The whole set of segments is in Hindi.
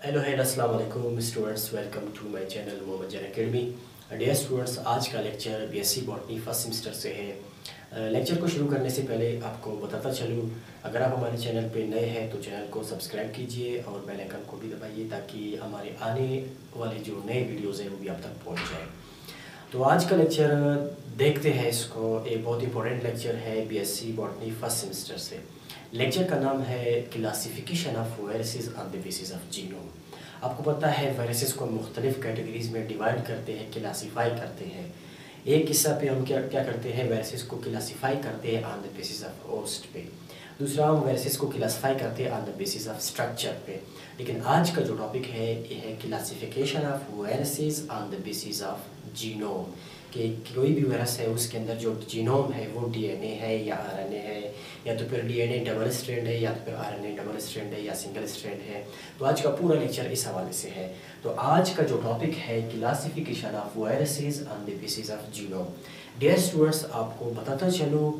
हेलो है अस्सलाम वालेकुम students, welcome to my channel Mohammad Zain academy. Dear students, आज का lecture BSc botany first semester से है। लेक्चर को शुरू करने से पहले आपको बताता चलूँ, अगर आप हमारे चैनल पे नए हैं तो चैनल को सब्सक्राइब कीजिए और बेल आइकन को भी दबाइए ताकि हमारे आने वाले जो नए वीडियोज़ हैं वो भी आप तक पहुँच जाए। तो आज का लेक्चर देखते हैं इसको। एक बहुत इंपॉर्टेंट लेक्चर है बीएससी बॉटनी फर्स्ट सेमेस्टर से। लेक्चर का नाम है classification of viruses on the basis of genome. आपको पता है वायरसेस को मुख्तलिफ कैटेगरीज में डिवाइड करते हैं, क्लासीफाई करते हैं। एक हिस्सा पे हम क्या करते हैं, वायरसेस को क्लासीफाई करते हैं on the basis of host पे। दूसरा, हम वायरसेस को क्लासीफाई करते हैं on the basis of structure पे। लेकिन आज का जो टॉपिक है ये है classification of viruses on the basis of genome. कि कोई भी वायरस है उसके अंदर जो जीनोम है वो डीएनए है या आरएनए है, या तो फिर डीएनए डबल स्ट्रैंड है या तो फिर आरएनए डबल स्ट्रैंड है या सिंगल स्ट्रैंड है। तो आज का पूरा लेक्चर इस हवाले से है। तो आज का जो टॉपिक है classification of viruses on the basis of genome. Dear students, आपको बताता चलूँ,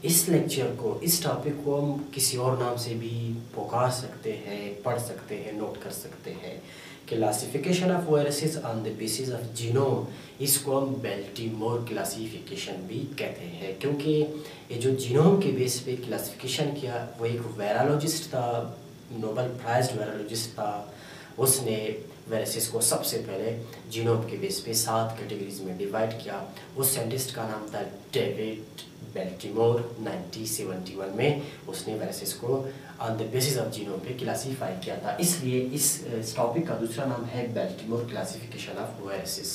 इस लेक्चर को, इस टॉपिक को हम किसी और नाम से भी पुकार सकते हैं, पढ़ सकते हैं, नोट कर सकते हैं। Classification of viruses on the basis of genome, इसको हम बेल्टीमोर क्लासिफिकेशन भी कहते हैं, क्योंकि ये जो जीनोम के बेस पे क्लासिफिकेशन किया वो एक वायरोलॉजिस्ट था, नोबेल प्राइज्ड वायरोलॉजिस्ट था। उसने वायरसेस को सबसे पहले जीनोम के बेस पे 7 कैटेगरीज में डिवाइड किया। उस साइंटिस्ट का नाम था डेविड बेल्टीमोर। 1971 में उसने वायरसेस को on the basis of genome पे क्लासीफाई किया था। इसलिए इस टॉपिक का दूसरा नाम है बेल्टीमोर क्लासिफिकेशन ऑफ वायरसेस।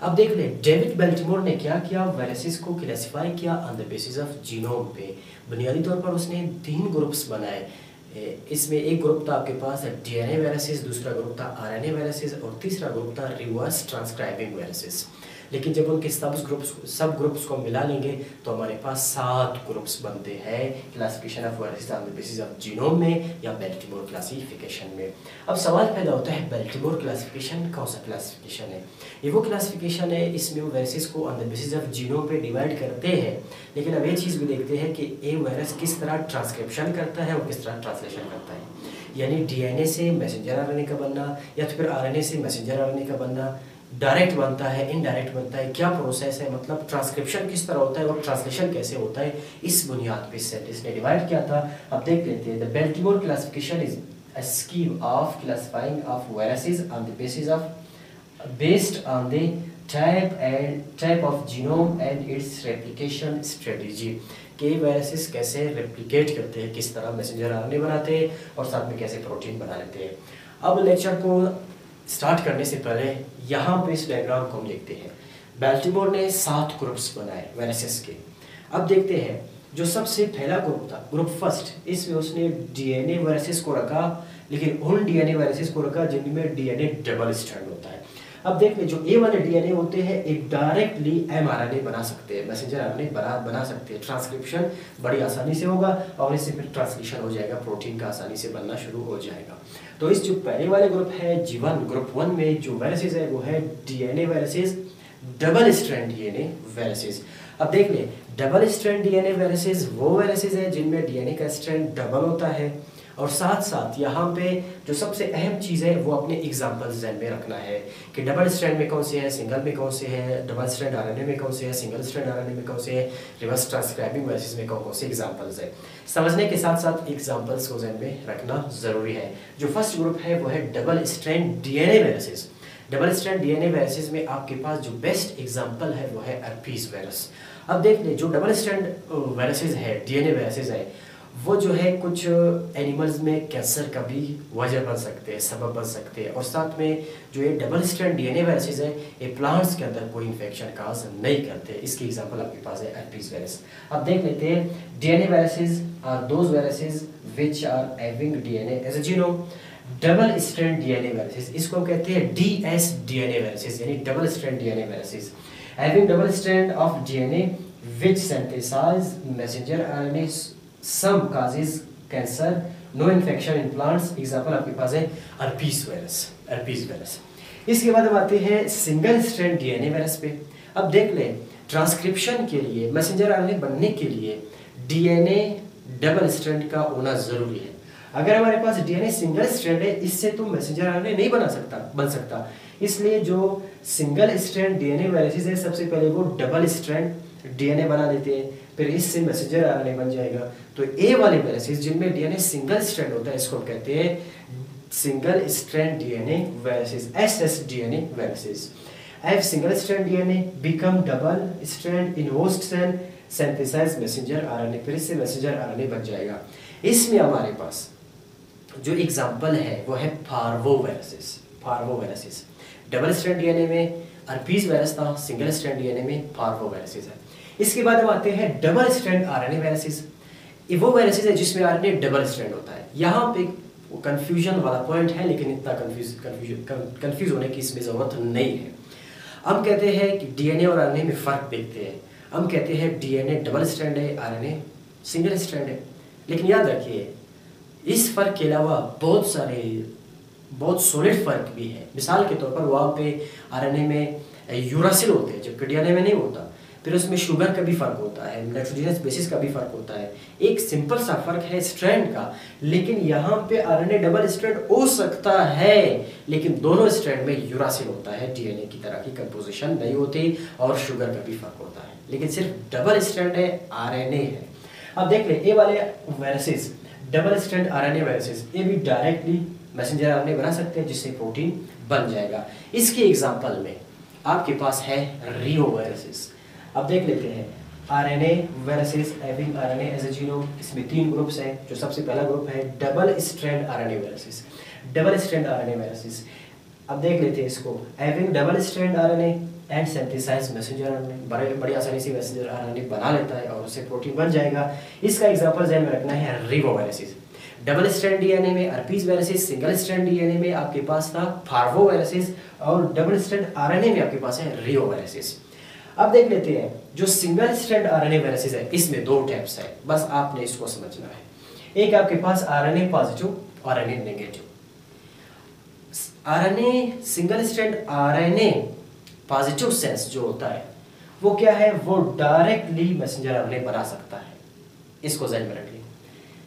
अब देख ले, डेविड बेल्टीमोर ने क्या किया, वायरसेस को क्लासीफाई किया on the basis of genome पे। बुनियादी तौर पर उसने 3 ग्रुप्स बनाए। इसमें एक ग्रुप था आपके पास डीएनए वायरसेस, दूसरा ग्रुप था आरएनए वायरसेस और तीसरा ग्रुप था रिवर्स ट्रांसक्राइबिंग वायरसेस। लेकिन जब उनके सब ग्रुप्स को मिला लेंगे तो हमारे पास 7 ग्रुप्स बनते हैं classification of viruses on the basis of genome में या बेल्टीमोर क्लासिफिकेशन में। अब सवाल पैदा होता है, बेल्टीमोर क्लासिफिकेशन कौन सा क्लासिफिकेशन है? ये वो क्लासिफिकेशन है, इसमें वो वायरसेस को on the basis of genome पे डिवाइड करते हैं। लेकिन अब ये चीज़ भी देखते हैं कि ये वायरस किस तरह ट्रांसक्रिप्शन करता है और किस तरह ट्रांसलेशन करता है। यानी डीएनए से मैसेंजर आरएनए का बनना या तो फिर आरएनए से मैसेंजर आरएनए का बनना, डायरेक्ट बनता है, इनडायरेक्ट बनता है, क्या प्रोसेस है, मतलब ट्रांसक्रिप्शन किस तरह होता है और ट्रांसलेशन कैसे होता है, इस बुनियाद पे साइंटिस्ट ने डिवाइड किया था। अब देख लेते हैं। The Baltimore classification is a scheme of classifying of viruses on the basis of based on the type of genome and its replication strategy. के वायरसेस कैसे रेप्लिकेट करते हैं, किस तरह मैसेंजर आरएनए बनाते हैं और साथ में कैसे प्रोटीन बना लेते हैं। अब लेक्चर को स्टार्ट करने से पहले यहाँ पे इस डायग्राम को हम देखते हैं। बेल्टीमोर ने 7 ग्रुप्स बनाए वायरसेस के। अब देखते हैं, जो सबसे पहला ग्रुप था, ग्रुप फर्स्ट, इसमें उसने डीएनए वायरसेस को रखा, लेकिन उन डीएनए वायरसेस को रखा जिनमें डीएनए डबल स्ट्रैंड होता है। अब देख ले, जो ए वाले डीएनए होते हैं एक डायरेक्टली एमआरएनए बना सकते हैं, मैसेंजर आरएनए बना सकते हैं। ट्रांसक्रिप्शन बड़ी आसानी से होगा और इससे फिर ट्रांसलेशन हो जाएगा, प्रोटीन का आसानी से बनना शुरू हो जाएगा। तो इस जो पहले वाले ग्रुप है G1, ग्रुप 1 में जो वायरसेस है वो है DNA viruses, double strand DNA viruses. अब देख ले, डबल स्ट्रैंड डीएनए वायरसेस वो वायरसेस है जिनमें डीएनए का स्ट्रैंड डबल होता है। और साथ साथ यहाँ पे जो सबसे अहम चीज़ है वो अपने एग्जाम्पल्स ध्यान में रखना है कि डबल स्ट्रैंड में कौन से है, सिंगल में कौन से है, डबल स्ट्रैंड आरएनए में कौन से है, सिंगल स्ट्रैंड आरएनए में कौन से है, रिवर्स ट्रांसक्राइबिंग वायरसेस में कौन कौन से एग्जाम्पल्स है। समझने के साथ साथ एग्जाम्पल्स को ध्यान में रखना जरूरी है। जो फर्स्ट ग्रुप है वो है double strand DNA viruses. Double strand DNA viruses में आपके पास जो बेस्ट एग्जाम्पल है वो है herpes वायरस। अब देख ले, जो डबल स्ट्रैंड वायरसेस है, डीएनए वायरसेस है, वो जो है कुछ एनिमल्स में कैंसर का भी वजह बन सकते हैं, सबब बन सकते हैं। और साथ में जो ये डबल स्ट्रैंड डीएनए वायरसेस है ये प्लांट्स के अंदर कोई इन्फेक्शन काज नहीं करते। इसकी एग्जांपल आपके पास है herpes वायरस। अब देख लेते हैं, DNA viruses are those viruses which are having DNA as a genome. Double strand DNA viruses, इसको हम कहते हैं डीएस डीएनए वायरसेस, यानी double strand DNA viruses having double strand of DNA which synthesize messenger RNA, some causes cancer, no infection in plants। Example आपके पास है herpes वायरस। इसके बाद हम आते हैं सिंगल स्ट्रैंड डीएनए वायरस पे। अब देख ले, ट्रांसक्रिप्शन के लिए, मैसेंजर आरएनए बनने के लिए डीएनए डबल स्ट्रैंड का होना जरूरी है। अगर हमारे पास डीएनए सिंगल स्ट्रैंड है, इससे तो मैसेंजर आरएनए नहीं बन सकता। इसलिए जो सिंगल स्ट्रैंड डीएनए वायरसेस है, सबसे पहले वो डबल स्ट्रैंड डीएनए बना देते हैं, फिर इससे मैसेंजर आरएनए बन जाएगा। तो ए वाले वायरसेस जिनमें डीएनए सिंगल स्ट्रैंड होता है, इसको हम कहते हैं single strand DNA viruses, ssDNA viruses. If single strand DNA become double strand in host cell, synthesize messenger RNA, फिर इससे मैसेंजर आरएनए बन जाएगा। इसमें हमारे पास जो एग्जांपल है वो है पार्वोवायरसेस। डबल स्ट्रैंड डीएनए में herpes वायरस था, सिंगल स्ट्रैंड डीएनए में पार्वोवायरसेस है। इसके बाद हम आते हैं डबल स्ट्रैंड आरएनए वायरसेस। वो वायरसेस है जिसमें आरएनए डबल स्ट्रैंड होता है। यहाँ पे कंफ्यूजन वाला पॉइंट है, लेकिन इतना कंफ्यूज होने की इसमें जरूरत नहीं है। हम कहते हैं कि डीएनए और आरएनए में फ़र्क देखते हैं। हम कहते हैं डीएनए डबल स्ट्रैंड है, आरएनए सिंगल स्ट्रैंड है। लेकिन याद रखिए, इस फ़र्क के अलावा बहुत सॉलिड फ़र्क भी है। मिसाल के तौर पर वहाँ पे आरएनए में यूरासिल होते हैं, जबकि डीएनए में नहीं होता। फिर उसमें शुगर का भी फ़र्क होता है, नाइट्रोजनस बेसिस का भी फ़र्क होता है। एक सिंपल सा फ़र्क है स्ट्रैंड का, लेकिन यहाँ पे आरएनए डबल स्ट्रैंड हो सकता है, लेकिन दोनों स्ट्रैंड में यूरासिल होता है, डीएनए की तरह की कंपोजिशन नहीं होती, और शुगर का भी फ़र्क होता है। लेकिन सिर्फ डबल स्ट्रैंड है, आरएनए है। अब देख ले, ए वाले viruses double strand RNA viruses, ये भी डायरेक्टली मैसेंजर आरएनए बना सकते हैं, जिससे प्रोटीन बन जाएगा। इसके एग्जाम्पल में आपके पास है रियो वायरसेस। अब देख लेते हैं RNA viruses having RNA as a genome. इसमें 3 ग्रुप्स हैं। जो सबसे पहला ग्रुप है double strand RNA viruses. Double strand RNA viruses, अब देख लेते हैं इसको। Having double strand RNA and synthesize messenger RNA, बड़ी आसानी से मैसेंजर आरएनए बना लेता है और उससे प्रोटीन बन जाएगा। इसका एग्जांपल ध्यान में रखना है ribo viruses. Double strand DNA में herpes viruses, single strand DNA में आपके पास था पार्वो वायरसेस, और डबल स्ट्रैंड आरएनए में आपके पास है रियो वायरसेस। अब देख लेते हैं जो सिंगल स्ट्रैंड आरएनए वायरसेस है, इसमें 2 टाइप्स है, बस आपने इसको समझना है। एक आपके पास RNA positive, RNA negative. RNA single strand RNA positive sense जो होता है वो क्या है, वो डायरेक्टली मैसेंजर आरएनए बना सकता है। इसको ध्यान में रखिए,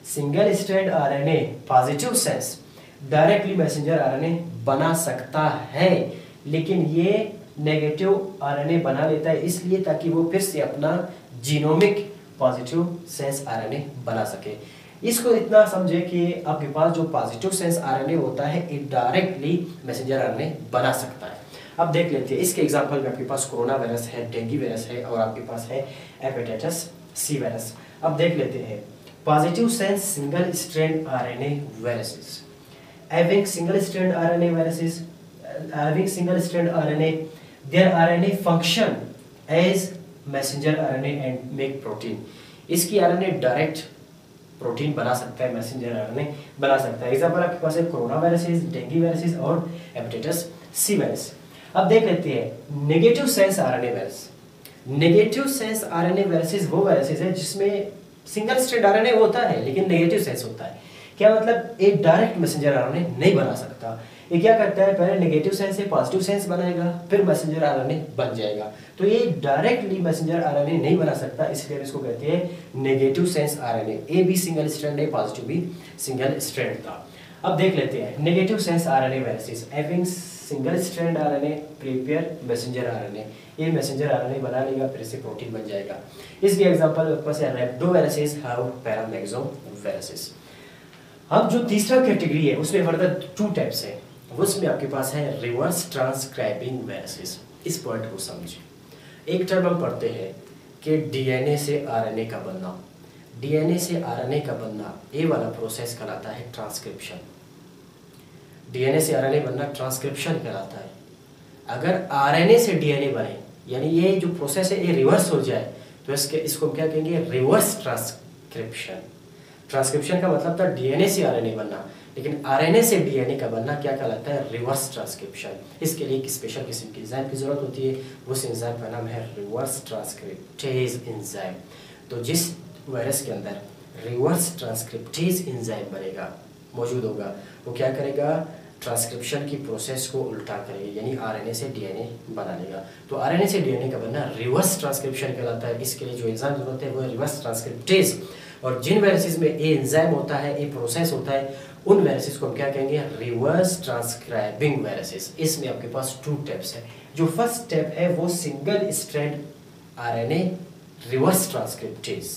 single strand RNA positive sense directly messenger RNA बना सकता है, लेकिन ये नेगेटिव आरएनए बना लेता है इसलिए ताकि वो फिर से अपना जीनोमिक पॉजिटिव सेंस आरएनए बना सके। इसको इतना समझे कि आपके पास जो पॉजिटिव सेंस आरएनए होता है ये डायरेक्टली मैसेंजर आरएनए बना सकता है। अब देख लेते हैं इसके एग्जांपल में आपके पास कोरोना वायरस है, डेंगू वायरस है, और आपके पास है हेपेटाइटिस सी वायरस। अब देख लेते हैं positive sense single strand RNA viruses. Having single strand RNA viruses, having single strand RNA, their RNA function as messenger RNA and make protein। इसकी RNA डायरेक्ट प्रोटीन बना सकता है, मैसेंजर RNA बना सकता है। एग्जांपल आपके पास है कोरोना वायरसेस, डेंगू वायरसेस और हेपेटाइटिस सी वायरस। अब देख लेते हैं negative sense RNA virus. Negative sense RNA viruses वो वायरसेस है जिसमें सिंगल स्ट्रैंड आरएनए होता है लेकिन नेगेटिव सेंस होता है। क्या मतलब, एक डायरेक्ट मैसेंजर आरएनए नहीं बना सकता। ये क्या करता है, पहले नेगेटिव सेंस से पॉजिटिव सेंस बनाएगा, फिर मैसेंजर आरएनए बन जाएगा। तो ये डायरेक्टली मैसेंजर आरएनए नहीं बना सकता, इसलिए इसको कहते हैं नेगेटिव सेंस आरएनए। ए भी सिंगल स्ट्रैंड है, पॉजिटिव भी सिंगल स्ट्रैंड था। अब देख लेते हैं negative sense RNA viruses having single strand RNA prepare messenger RNA. ये मैसेंजर आरएनए बना लेगा, फिर से प्रोटीन बन जाएगा। इसके एग्जांपल आपके पास है रैप्डो वायरसेस और पैरामेक्सो वायरसेस। अब जो तीसरा कैटेगरी है उसमें फर्दर 2 टाइप्स है, उसमें आपके पास है रिवर्स ट्रांसक्राइबिंग वायरसेस। इस पॉइंट को समझिए। एक टर्म हम पढ़ते हैं कि डीएनए से आरएनए का बनना। डीएनए से आरएनए का बनना, ये वाला प्रोसेस कहलाता है ट्रांसक्रिप्शन। डीएनए से आरएनए बनना ट्रांसक्रिप्शन कहलाता है। अगर आरएनए से डीएनए बने, यानी ये जो प्रोसेस है ये रिवर्स हो जाए, तो इसको क्या कहेंगे, रिवर्स ट्रांसक्रिप्शन। ट्रांसक्रिप्शन का मतलब था डीएनए से आरएनए बनना, लेकिन आरएनए से डीएनए का बनना क्या कहलाता है, रिवर्स ट्रांसक्रिप्शन। इसके लिए एक स्पेशल किस्म की एंजाइम की जरूरत होती है, उस एंजाइम का नाम है रिवर्स ट्रांसक्रिप्टेज एंजाइम। तो जिस वायरस के अंदर रिवर्स ट्रांसक्रिप्टेज एंजाइम बनेगा, मौजूद होगा, वो क्या करेगा, ट्रांसक्रिप्शन की प्रोसेस को उल्टा करेगा, यानी आरएनए से डीएनए बना लेगा। तो आरएनए से डीएनए का बनना रिवर्स ट्रांसक्रिप्शन कहलाता है। इसके लिए जो एंजाइम जरूरत है वो है रिवर्स ट्रांसक्रिप्टेज। और जिन वायरसेस में ए एंजाइम होता है, ए प्रोसेस होता है, उन वायरसेस को हम क्या कहेंगे, रिवर्स ट्रांसक्राइबिंग वायरसेस। इसमें आपके पास 2 स्टेप्स है। जो फर्स्ट स्टेप है वो single strand RNA reverse transcriptase,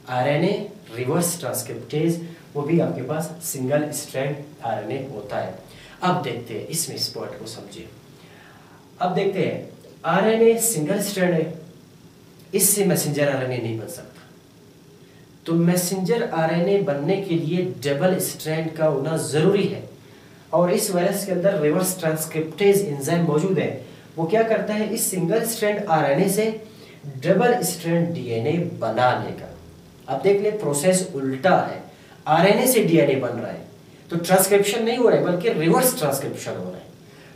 RNA reverse transcriptase, वो भी आपके पास सिंगल स्ट्रैंड आरएनए होता है। अब देखते हैं इसमें इस पॉइंट को समझिए। अब देखते हैं आरएनए सिंगल स्ट्रैंड है, इससे मैसेंजर आरएनए नहीं बन सकता। तो मैसेंजर आरएनए बनने के लिए डबल स्ट्रैंड का होना जरूरी है, और इस वायरस के अंदर रिवर्स ट्रांसक्रिप्टेज एंजाइम मौजूद है। वो क्या करता है, इस सिंगल स्ट्रैंड आरएनए से डबल स्ट्रैंड डीएनए बना लेगा। अब देख ले, प्रोसेस उल्टा है, आरएनए से डीएनए बन रहा है, तो ट्रांसक्रिप्शन नहीं हो रहा है बल्कि रिवर्स ट्रांसक्रिप्शन हो रहा है।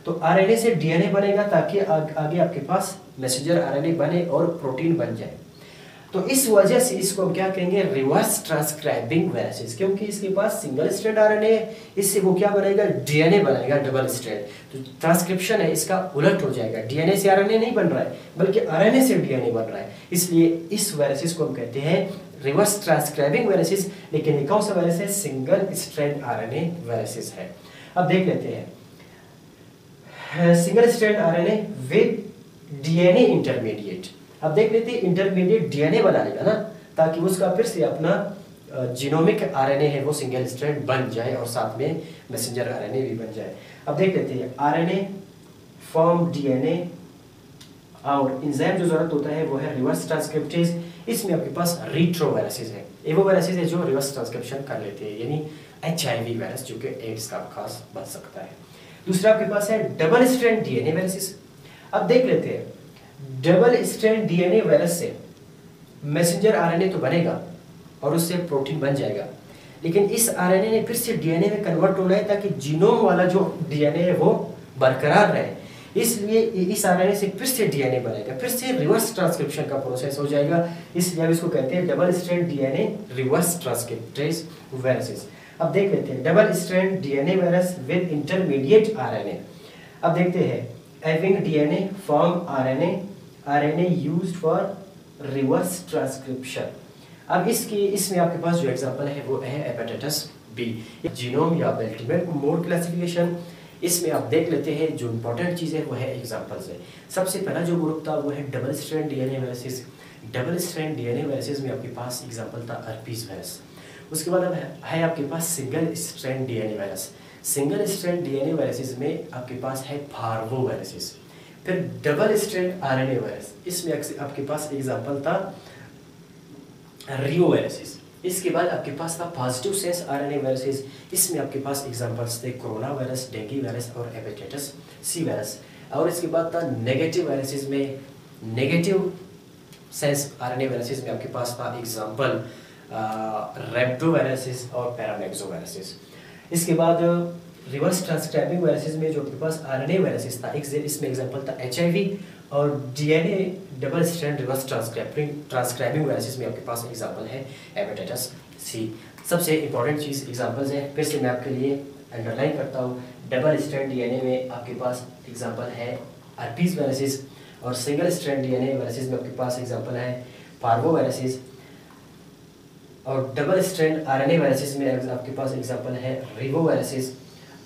तो आरएनए से डीएनए बनेगा ताकि आगे आपके पास मैसेंजर आरएनए बने और प्रोटीन बन जाए। तो इस वजह से इसको हम क्या कहेंगे, रिवर्स ट्रांसक्राइबिंग वायरसेस, क्योंकि इसके पास सिंगल स्ट्रैंड आरएनए है, इससे वो क्या बनाएगा, डीएनए बनाएगा डबल स्ट्रैंड। तो ट्रांसक्रिप्शन है इसका उलट हो जाएगा, डीएनए से आरएनए नहीं बन रहा है बल्कि आरएनए से डीएनए बन रहा है। इसलिए इस वायरसेस को हम कहते हैं रिवर्स ट्रांसक्राइबिंग वायरसेस। लेकिन ये कौन सा वायरस है, सिंगल स्ट्रैंड आरएनए वायरसेस है। अब देख लेते हैं single strand RNA with DNA intermediate. अब देख लेते हैं इंटरमीडिएट डीएनए बना लेगा ना, ताकि उसका फिर से अपना जीनोमिक आरएनए है वो सिंगल स्ट्रैंड बन जाए और साथ में मैसेंजर आरएनए भी बन जाए। अब देख लेते हैं आरएनए फॉर्म डीएनए, और एंजाइम जो जरूरत होता है वो है रिवर्स ट्रांसक्रिप्टेज। इसमें आपके पास रिट्रोवायरसेस है, वो वायरसेस है जो रिवर्स ट्रांसक्रिप्शन कर लेते हैं, यानी एचआईवी वायरस जो कि एड्स का खास बन सकता है। दूसरा आपके पास है डबल स्ट्रैंड डीएनए वायरसेस। अब देख लेते हैं डबल स्ट्रैंड डीएनए वायरस से मैसेंजर आरएनए तो बनेगा और उससे प्रोटीन बन जाएगा, लेकिन इस आरएनए ने फिर से डीएनए में कन्वर्ट होना है ताकि जीनोम वाला जो डीएनए है वो बरकरार रहे। इसलिए इस आरएनए से फिर से डीएनए बनेगा, फिर से रिवर्स ट्रांसक्रिप्शन का प्रोसेस हो जाएगा। इसलिए हम इसको कहते हैं double strand DNA reverse transcriptase viruses. अब देख लेते हैं double strand DNA virus with intermediate RNA. अब देखते हैं having DNA form RNA used for reverse transcription. अब इसमें आपके पास जो एग्जांपल है वो है हेपेटाइटिस बी, जीनोम या अल्टीमेट मोड क्लासिफिकेशन। इसमें आप देख लेते हैं जो इंपॉर्टेंट चीज़ है वो है एग्जांपल्स है। सबसे पहला जो ग्रुप था वो है double strand DNA viruses. Double strand DNA viruses में आपके पास एग्जांपल था हर्पीज वायरस। उसके बाद अब है आपके पास single strand DNA virus. Single strand DNA viruses में आपके पास है पार्वो वायरसेस। फिर डबल स्ट्रैंड आरएनए वायरस, इसमें आपके पास एग्जांपल था रियो वायरसेस। इसके बाद आपके पास था पॉजिटिव सेंस आरएनए वायरसेस। इसमें आपके पास एग्जांपल्स थे कोरोना वायरस, डेंगू वायरस और हेपेटाइटिस सी वायरस। और इसके बाद था नेगेटिव वायरसेस में, नेगेटिव सेंस आरएनए वायरसेस में आपके पास था एग्जांपल रेप्टो वायरसेस और पैरामेक्सो वायरसेस। इसके बाद रिवर्स ट्रांसक्राइबिंग वायरसेस में जो आपके पास आरएनए वायरसेस था, इसमें एग्जांपल था एचआईवी, और DNA double strand reverse transcribing viruses में आपके पास एग्जांपल है हेपेटाइटिस सी। सबसे इंपॉर्टेंट चीज़ एग्जांपल्स है, फिर से मैं आपके लिए अंडरलाइन करता हूँ। डबल स्ट्रैंड डीएनए में आपके पास एग्जांपल है हर्पीज वायरसेस, और सिंगल स्ट्रैंड डीएनए वायरसेस में आपके पास एग्जांपल है पार्वो वायरसेस, और डबल स्ट्रैंड आरएनए वायरसेस में आपके पास एग्जांपल है रिवो वायरसेस,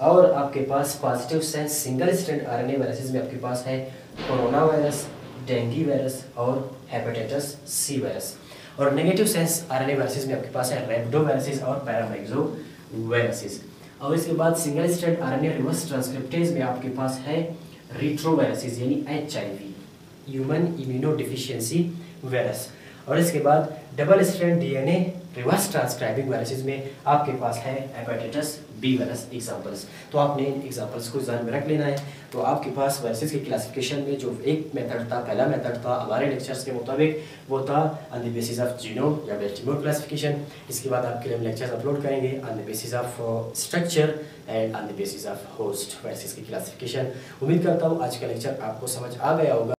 और आपके पास positive sense single strand RNA viruses में आपके पास है कोरोना वायरस, डेंगू वायरस और हेपेटाइटिस सी वायरस। और नेगेटिव सेंस आरएनए वायरसेस में आपके पास है रेप्टो वायरसेस और पैरामेक्सो वायरसेस। और इसके बाद single strand RNA reverse transcriptase में आपके पास है रिट्रो वायरसेस यानी HIV, human immuno deficiency virus. और इसके बाद double strand DNA reverse transcribing viruses में आपके पास है हेपेटाइटिस बी वायरस एग्जांपल्स। तो आपने इन एग्जांपल्स को ध्यान में रख लेना है। तो आपके पास वायरसेस की क्लासिफिकेशन में जो एक मेथड था, पहला मेथड था हमारे लेक्चर्स के मुताबिक, वो था on the basis of genome या बैल्टीमोर क्लासिफिकेशन। इसके बाद आपके लिए हम लेक्चर्स अपलोड करेंगे on the basis of structure and on the basis of host viruses की क्लासिफिकेशन। उम्मीद करता हूँ आज का लेक्चर आपको समझ आ गया होगा।